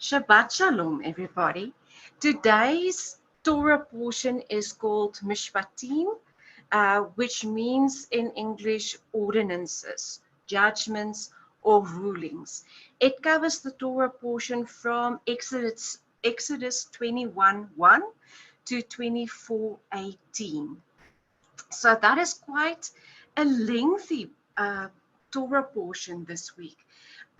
Shabbat Shalom, everybody. Today's Torah portion is called Mishpatim, which means in English ordinances, judgments, or rulings. It covers the Torah portion from Exodus 21:1 to 24:18. So that is quite a lengthy Torah portion this week,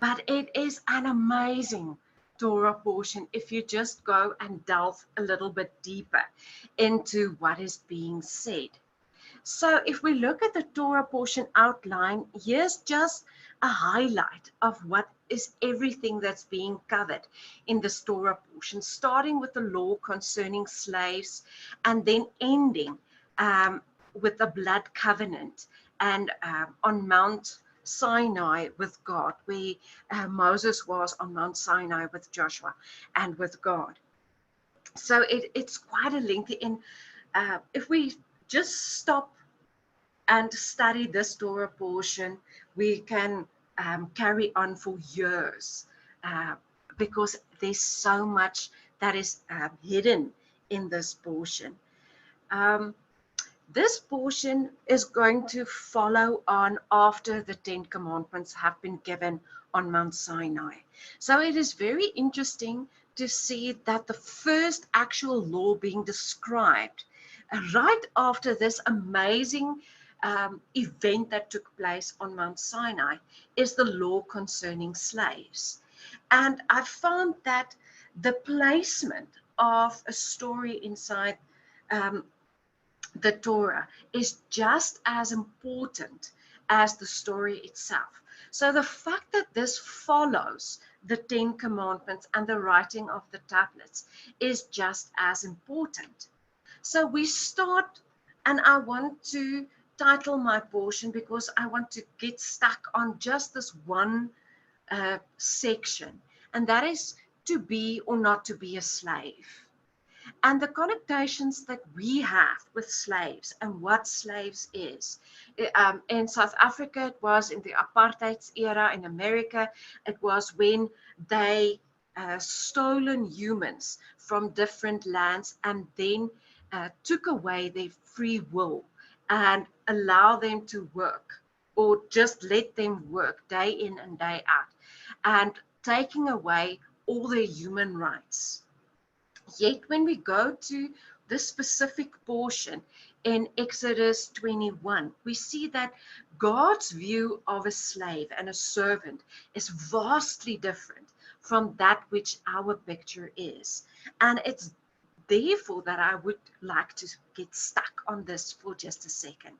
but it is an amazing Torah portion if you just go and delve a little bit deeper into what is being said. So if we look at the Torah portion outline, here's just a highlight of what is everything that's being covered in this Torah portion, starting with the law concerning slaves and then ending with the blood covenant and on Mount Sinai with God, where Moses was on Mount Sinai with Joshua and with God. So it's quite a lengthy, and if we just stop and study this Torah portion, we can carry on for years because there's so much that is hidden in this portion. This portion is going to follow on after the Ten Commandments have been given on Mount Sinai. So it is very interesting to see that the first actual law being described right after this amazing event that took place on Mount Sinai is the law concerning slaves. And I found that the placement of a story inside the Torah is just as important as the story itself. So the fact that this follows the Ten Commandments and the writing of the tablets is just as important. So we start, and I want to title my portion because I want to get stuck on just this one section, and that is to be or not to be a slave. And the connotations that we have with slaves and what slaves is. In South Africa, it was in the apartheid era. In America, it was when they stolen humans from different lands and then took away their free will and allow them to work, or just let them work day in and day out, and taking away all their human rights. Yet when we go to this specific portion in Exodus 21, we see that God's view of a slave and a servant is vastly different from that which our picture is. And it's therefore that I would like to get stuck on this for just a second.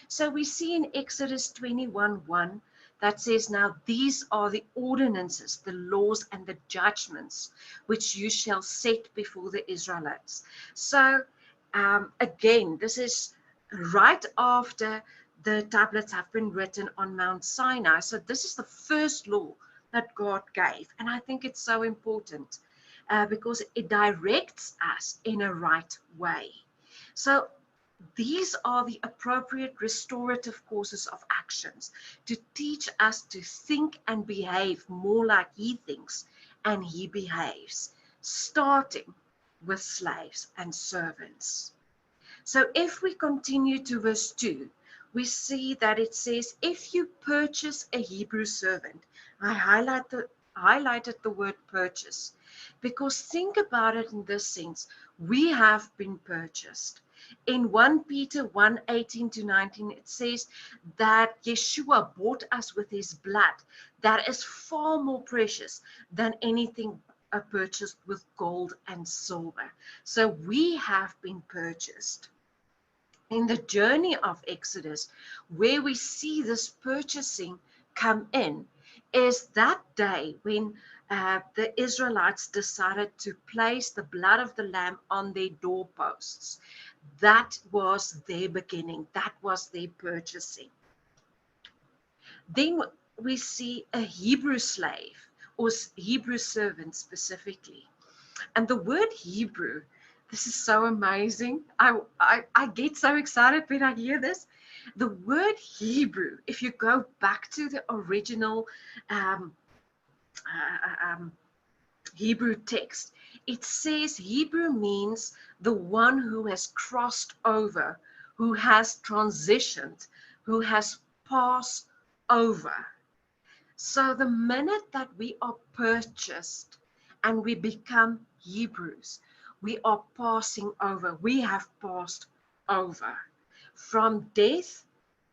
So we see in Exodus 21:1 that says, now these are the ordinances, the laws, and the judgments which you shall set before the Israelites. So again, this is right after the tablets have been written on Mount Sinai. So this is the first law that God gave. And I think it's so important because it directs us in a right way. So these are the appropriate restorative courses of actions to teach us to think and behave more like he thinks and he behaves, starting with slaves and servants. So if we continue to verse 2, we see that it says, if you purchase a Hebrew servant, I highlighted the word purchase, because think about it in this sense, we have been purchased. In 1 Peter 1:18 to 19, it says that Yeshua bought us with his blood that is far more precious than anything purchased with gold and silver. So we have been purchased. In the journey of Exodus, where we see this purchasing come in, is that day when the Israelites decided to place the blood of the lamb on their doorposts. That was their beginning. That was their purchasing. Then we see a Hebrew slave or Hebrew servant specifically. And the word Hebrew, this is so amazing. I get so excited when I hear this. The word Hebrew, if you go back to the original Hebrew text, it says Hebrew means the one who has crossed over, who has transitioned, who has passed over. So the minute that we are purchased and we become Hebrews, we are passing over. We have passed over from death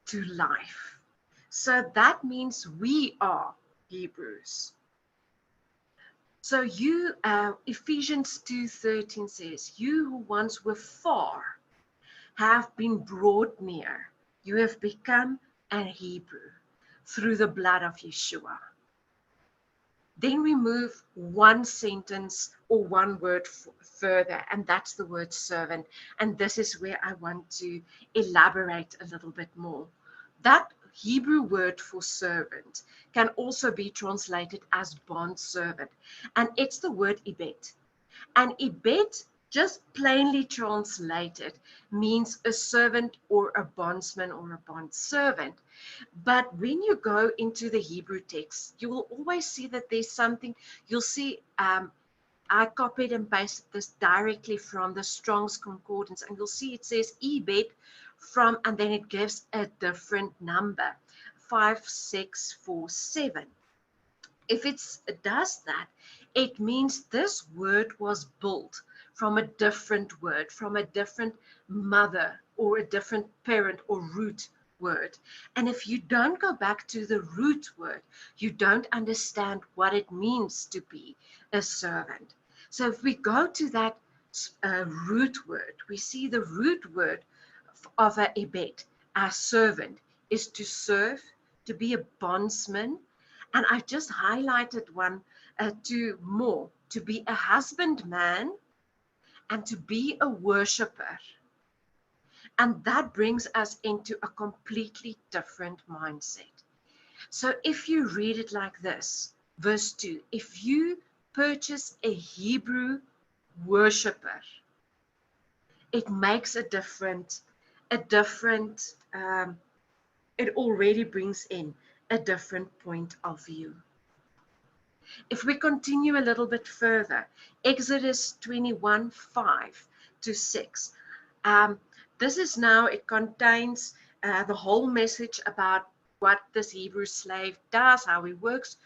to life. So that means we are Hebrews. So Ephesians 2:13 says, you who once were far have been brought near. You have become a Hebrew through the blood of Yeshua. Then we move one sentence or one word further, and that's the word servant. And this is where I want to elaborate a little bit more. That Hebrew word for servant can also be translated as bondservant, and it's the word Ehbed. And Ehbed, just plainly translated, means a servant or a bondsman or a bondservant. But when you go into the Hebrew text, you will always see that there's something, you'll see, I copied and pasted this directly from the Strong's Concordance, and you'll see it says Ehbed from, and then it gives a different number, 5647. If it does that, it means this word was built from a different word, from a different mother or a different parent or root word. And if you don't go back to the root word, you don't understand what it means to be a servant. So if we go to that root word, we see the root word of a Ehbed, a servant, is to serve, to be a bondsman. And I've just highlighted one, to more, to be a husbandman and to be a worshiper. And that brings us into a completely different mindset. So if you read it like this, verse 2, if you purchase a Hebrew worshiper, it makes a different, it already brings in a different point of view. If we continue a little bit further, Exodus 21:5-6. This is now, it contains the whole message about what this Hebrew slave does, how he works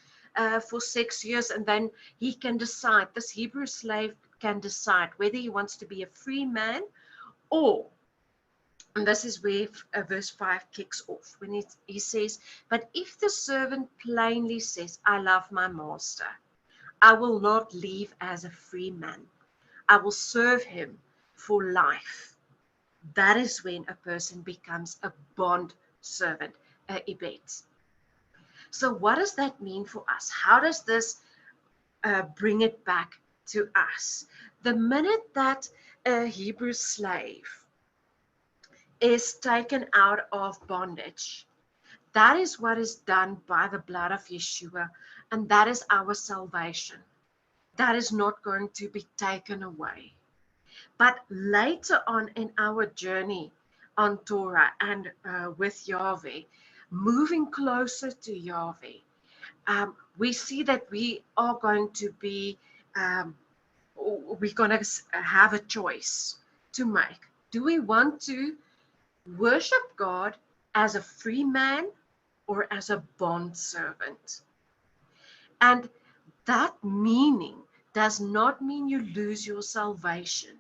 for 6 years, and then he can decide, this Hebrew slave can decide whether he wants to be a free man or, and this is where verse 5 kicks off, when he says, but if the servant plainly says, I love my master, I will not leave as a free man. I will serve him for life. That is when a person becomes a bond servant, a Ehbed. So what does that mean for us? How does this bring it back to us? The minute that a Hebrew slave is taken out of bondage, that is what is done by the blood of Yeshua, and that is our salvation. That is not going to be taken away. But later on in our journey on Torah and with Yahweh, moving closer to Yahweh, we see that we are going to be, we're going to have a choice to make. Do we want to worship God as a free man or as a bond servant? And that meaning does not mean you lose your salvation.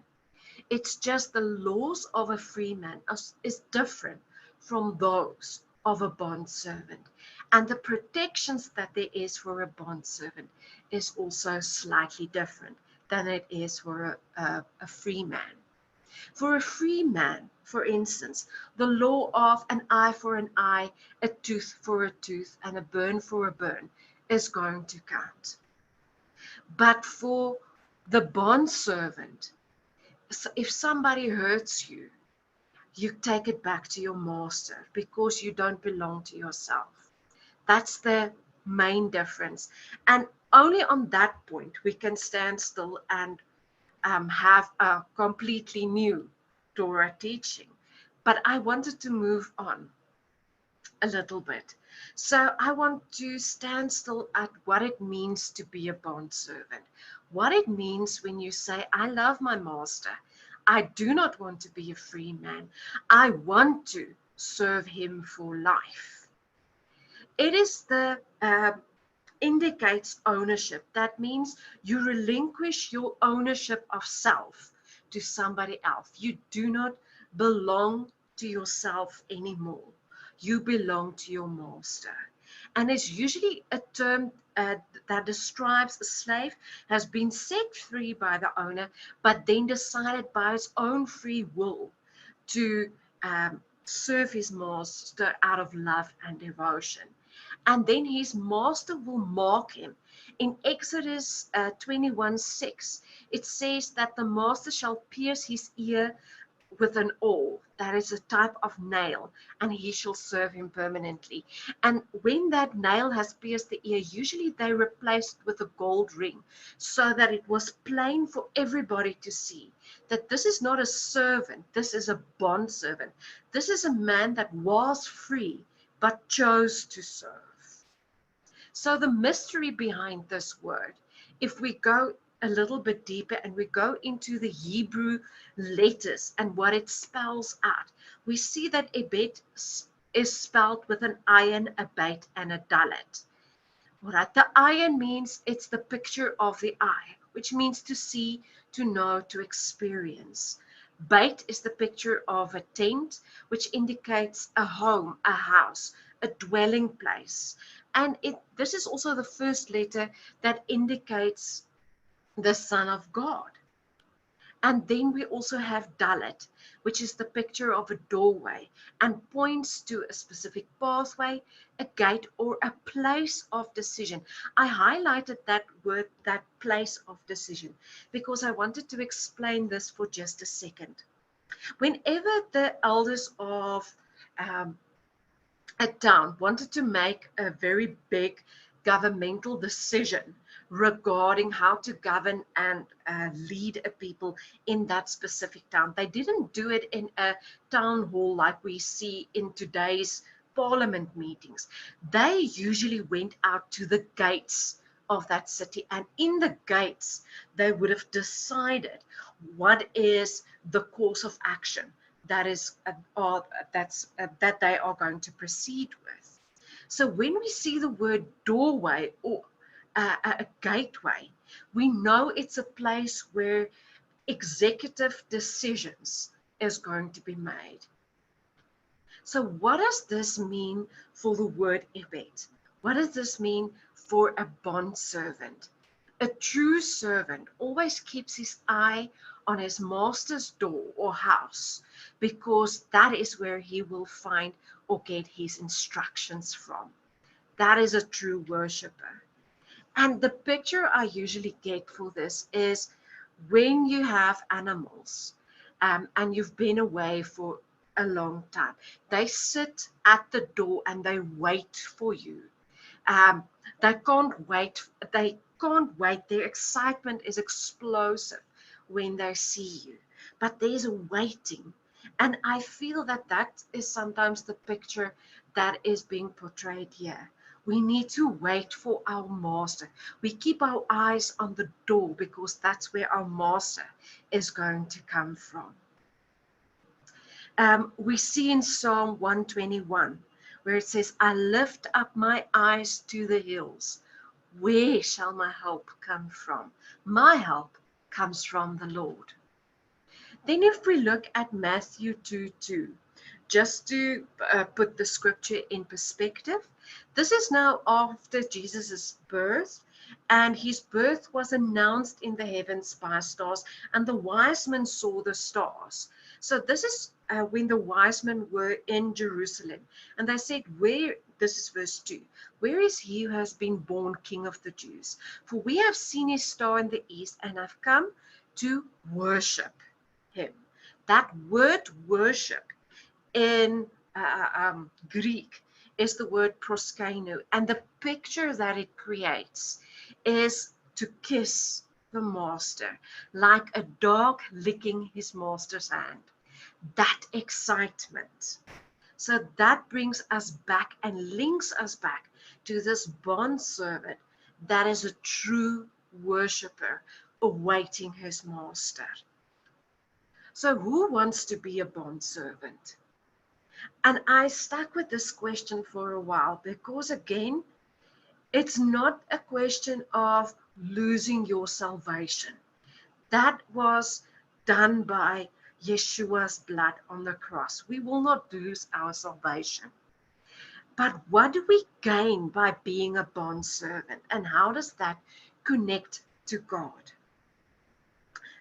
It's just the laws of a free man is different from those of a bond servant. And the protections that there is for a bond servant is also slightly different than it is for a free man. For a free man, for instance, the law of an eye for an eye, a tooth for a tooth, and a burn for a burn is going to count. But for the bond servant, if somebody hurts you, you take it back to your master because you don't belong to yourself. That's the main difference. And only on that point we can stand still and have a completely new Torah teaching. But I wanted to move on a little bit. So I want to stand still at what it means to be a bond servant. what it means when you say, I love my master. I do not want to be a free man. I want to serve him for life. It is the indicates ownership. That means you relinquish your ownership of self to somebody else. You do not belong to yourself anymore. You belong to your master. And it's usually a term that describes a slave has been set free by the owner, but then decided by his own free will to serve his master out of love and devotion. And then his master will mark him. In Exodus 21:6, it says that the master shall pierce his ear with an awl, that is a type of nail, and he shall serve him permanently. And when that nail has pierced the ear, usually they replaced it with a gold ring so that it was plain for everybody to see that this is not a servant, this is a bondservant. This is a man that was free but chose to serve. So the mystery behind this word, if we go a little bit deeper and we go into the Hebrew letters and what it spells out, we see that Ehbed is spelled with an ayin, a beit, and a dalet. Right? The ayin means it's the picture of the eye, which means to see, to know, to experience. Beit is the picture of a tent, which indicates a home, a house, a dwelling place. And this is also the first letter that indicates the Son of God. And then we also have Dalet, which is the picture of a doorway and points to a specific pathway, a gate, or a place of decision. I highlighted that word, that place of decision, because I wanted to explain this for just a second. Whenever the elders of um, a town wanted to make a very big governmental decision regarding how to govern and lead a people in that specific town. They didn't do it in a town hall like we see in today's parliament meetings. They usually went out to the gates of that city, and in the gates they would have decided what is the course of action that is that they are going to proceed with. So when we see the word doorway or a gateway, we know it's a place where executive decisions is going to be made. So what does this mean for the word Ehbed? What does this mean for a bondservant? A true servant always keeps his eye on his master's door or house, because that is where he will find or get his instructions from. That is a true worshiper. And the picture I usually get for this is when you have animals and you've been away for a long time. They sit at the door and they wait for you. Um, they can't wait. They can't wait. Their excitement is explosive when they see you. But there's a waiting. And I feel that that is sometimes the picture that is being portrayed here. We need to wait for our master. We keep our eyes on the door because that's where our master is going to come from. We see in Psalm 121 where it says, I lift up my eyes to the hills. Where shall my help come from? My help comes from the Lord. Then if we look at Matthew 2:2, just to put the scripture in perspective, this is now after Jesus' birth, and his birth was announced in the heavens by stars, and the wise men saw the stars. So this is when the wise men were in Jerusalem, and they said, this is verse 2, where is he who has been born King of the Jews? For we have seen his star in the east and have come to worship him. That word worship in Greek is the word proskeno, and the picture that it creates is to kiss the master, like a dog licking his master's hand. That excitement. So that brings us back and links us back to this bond servant that is a true worshiper awaiting his master. So who wants to be a bondservant? And I stuck with this question for a while because, again, it's not a question of losing your salvation. That was done by Yeshua's blood on the cross. We will not lose our salvation. But what do we gain by being a bondservant? And how does that connect to God?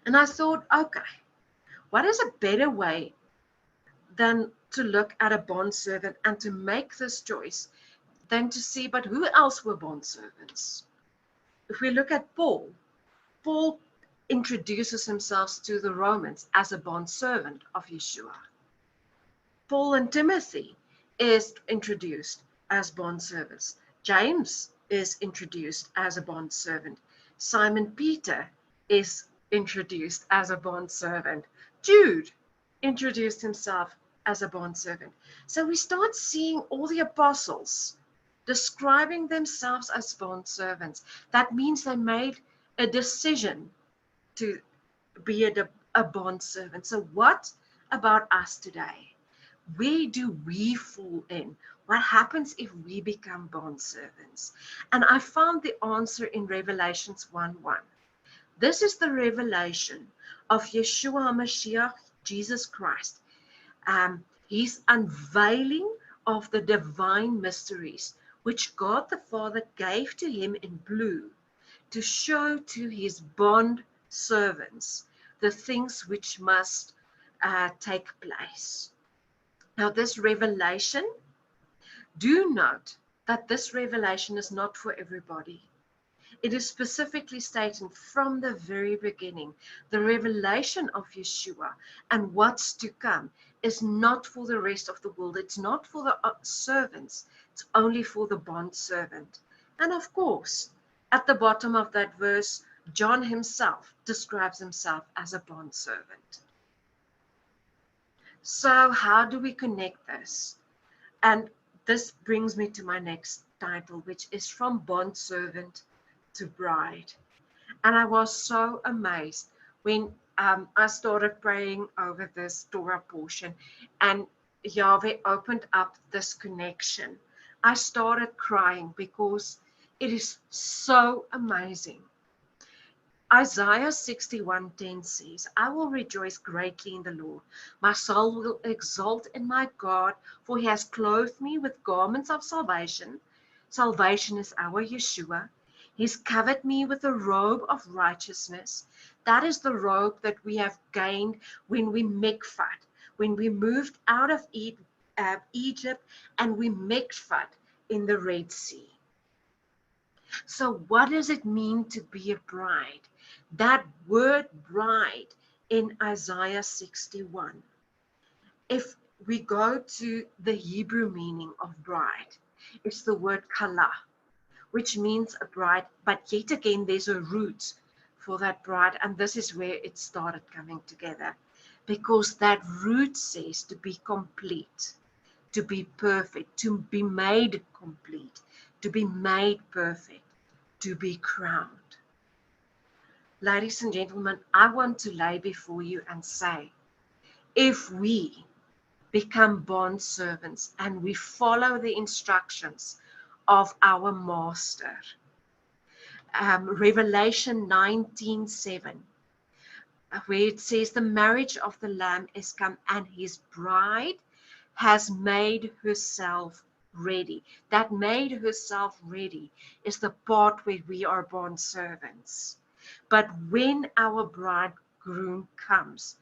And I thought, okay, what is a better way than to look at a bondservant and to make this choice than to see, but who else were bondservants? If we look at Paul, Paul introduces himself to the Romans as a bondservant of Yeshua. Paul and Timothy is introduced as bondservants. James is introduced as a bondservant. Simon Peter is introduced as a bondservant. Jude introduced himself as a bondservant. So we start seeing all the apostles describing themselves as bondservants. That means they made a decision to be a bondservant. So what about us today? Where do we fall in? What happens if we become bondservants? And I found the answer in Revelations 1:1. This is the revelation of Yeshua HaMashiach, Jesus Christ. His unveiling of the divine mysteries, which God the Father gave to him in blue to show to his bond servants the things which must take place. Now, this revelation, do note that this revelation is not for everybody. It is specifically stated from the very beginning. The revelation of Yeshua and what's to come is not for the rest of the world. It's not for the servants. It's only for the bondservant. And of course, at the bottom of that verse, John himself describes himself as a bondservant. So how do we connect this? And this brings me to my next title, which is From Bondservant to Bride. And I was so amazed when I started praying over this Torah portion and Yahweh opened up this connection. I started crying because it is so amazing. Isaiah 61:10 says, I will rejoice greatly in the Lord. My soul will exult in my God, for he has clothed me with garments of salvation. Salvation is our Yeshua. He's covered me with a robe of righteousness. That is the robe that we have gained when we mikvat, when we moved out of Egypt and we mikvat in the Red Sea. So what does it mean to be a bride? That word bride in Isaiah 61. If we go to the Hebrew meaning of bride, it's the word kala, which means a bride, but yet again there's a root for that bride, and this is where it started coming together, because that root says to be complete, to be perfect, to be made complete, to be made perfect, to be crowned. Ladies and gentlemen, I want to lay before you and say, if we become bond servants and we follow the instructions of our master, Revelation 19:7, where it says the marriage of the Lamb is come and his bride has made herself ready. That made herself ready is the part where we are bond servants. But when our bridegroom comes,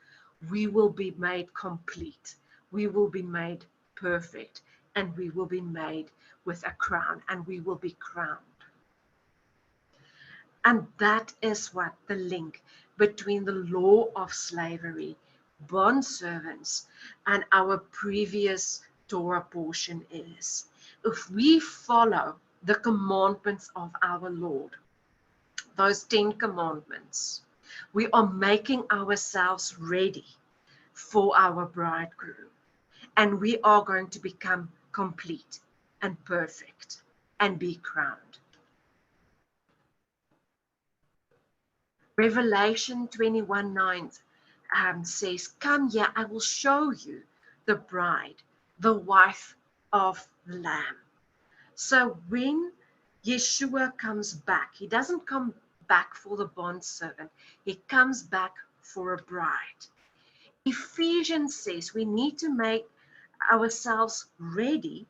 we will be made complete. We will be made perfect, and we will be made with a crown, and we will be crowned. And that is what the link between the law of slavery, bond servants, and our previous Torah portion is. If we follow the commandments of our Lord, those 10 commandments, we are making ourselves ready for our bridegroom. And we are going to become complete and perfect and be crowned. Revelation 21:9 says, "Come here, I will show you the bride, the wife of the Lamb." So when Yeshua comes back, he doesn't come back for the bondservant, he comes back for a bride. Ephesians says we need to make ourselves ready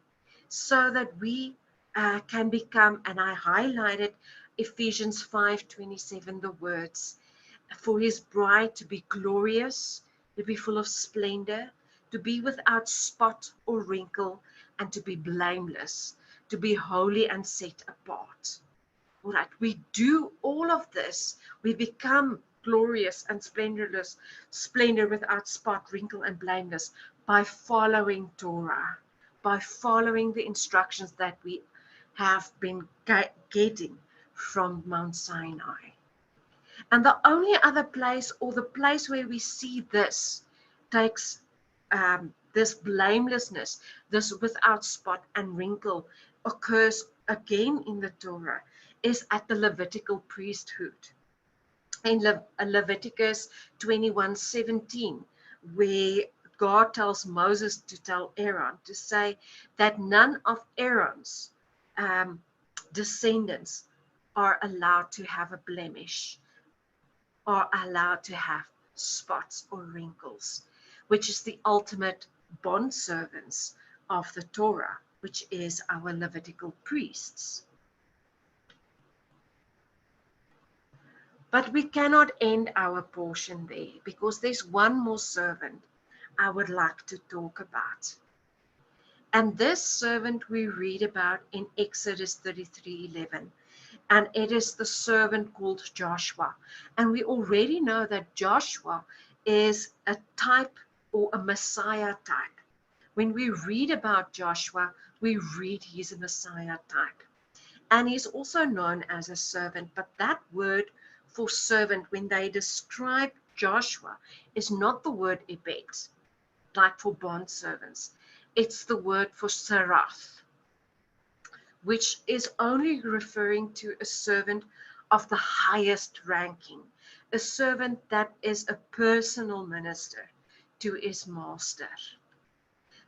so that we can become, and I highlighted Ephesians 5:27, the words, for his bride to be glorious, to be full of splendor, to be without spot or wrinkle, and to be blameless, to be holy and set apart. All right, we do all of this. We become glorious and splendor without spot, wrinkle, and blameless by following Torah, by following the instructions that we have been getting from Mount Sinai. And the only other place, or the place where we see this takes this blamelessness, this without spot and wrinkle, occurs again in the Torah, is at the Levitical priesthood. In Leviticus 21:17, where God tells Moses to tell Aaron to say that none of Aaron's descendants are allowed to have a blemish, are allowed to have spots or wrinkles, which is the ultimate bondservants of the Torah, which is our Levitical priests. But we cannot end our portion there, because there's one more servant I would like to talk about. And this servant we read about in Exodus 33:11. And it is the servant called Joshua. And we already know that Joshua is a type, or a Messiah type. When we read about Joshua, we read he's a Messiah type. And he's also known as a servant. But that word for servant, when they describe Joshua, is not the word Ehbed, like for bond servants. It's the word for Serath, which is only referring to a servant of the highest ranking, a servant that is a personal minister to his master.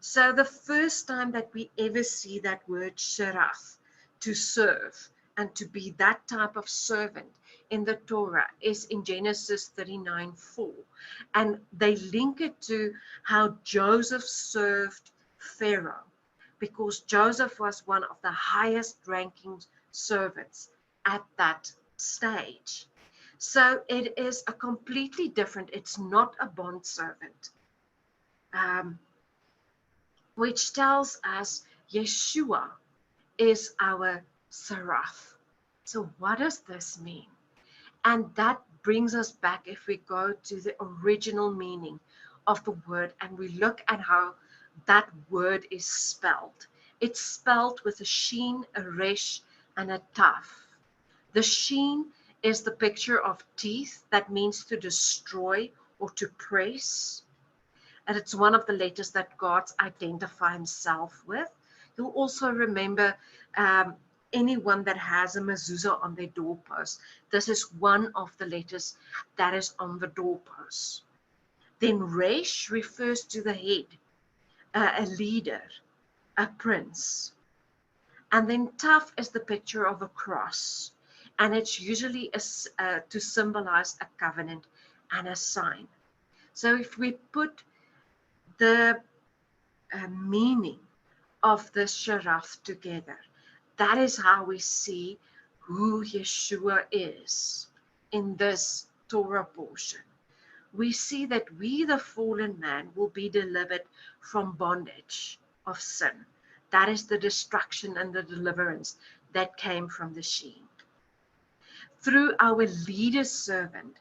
So the first time that we ever see that word sherath, to serve and to be that type of servant in the Torah, is in Genesis 39:4. And they link it to how Joseph served Pharaoh, because Joseph was one of the highest ranking servants at that stage. So it is a completely different, it's not a bond servant, which tells us Yeshua is our Serath. So what does this mean? And that brings us back, if we go to the original meaning of the word and we look at how that word is spelled. It's spelled with a sheen, a resh, and a taf. The sheen is the picture of teeth, that means to destroy or to press. And it's one of the letters that God identifies himself with. You'll also remember anyone that has a mezuzah on their doorpost. This is one of the letters that is on the doorpost. Then resh refers to the head, a leader, a prince. And then taf is the picture of a cross. And it's usually to symbolize a covenant and a sign. So if we put the meaning of the sherath together, that is how we see who Yeshua is in this Torah portion. We see that we, the fallen man, will be delivered from bondage of sin. That is the destruction and the deliverance that came from the sheen. Through our leader servant,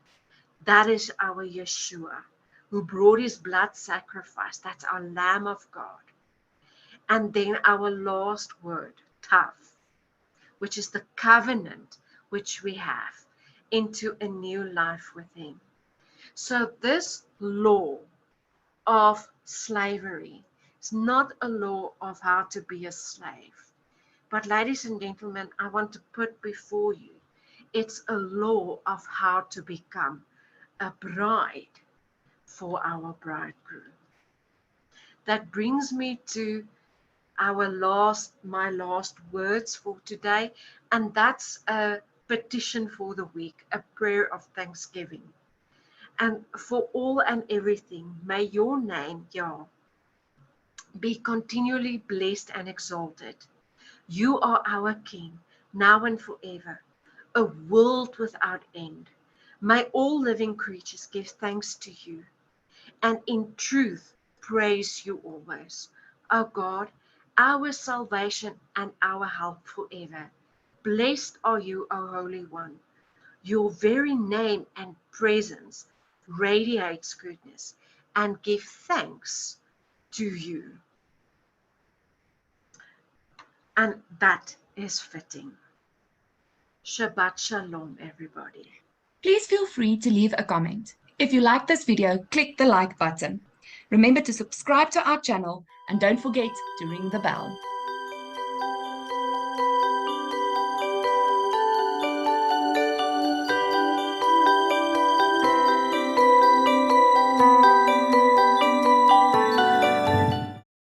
that is our Yeshua, who brought his blood sacrifice. That's our Lamb of God. And then our last word, Tav, which is the covenant which we have into a new life with him. So this law of slavery is not a law of how to be a slave. But ladies and gentlemen, I want to put before you, It's a law of how to become a bride for our bridegroom. That brings me to my last words for today, and that's a petition for the week, a prayer of thanksgiving. And for all and everything, may your name, Yah, be continually blessed and exalted. You are our King, now and forever, a world without end. May all living creatures give thanks to you, and in truth praise you always. O God, our salvation and our help forever. Blessed are you, O Holy One. Your very name and presence radiates goodness, and give thanks to you. And that is fitting. Shabbat Shalom, everybody. Please feel free to leave a comment. If you like this video, click the like button. Remember to subscribe to our channel and don't forget to ring the bell.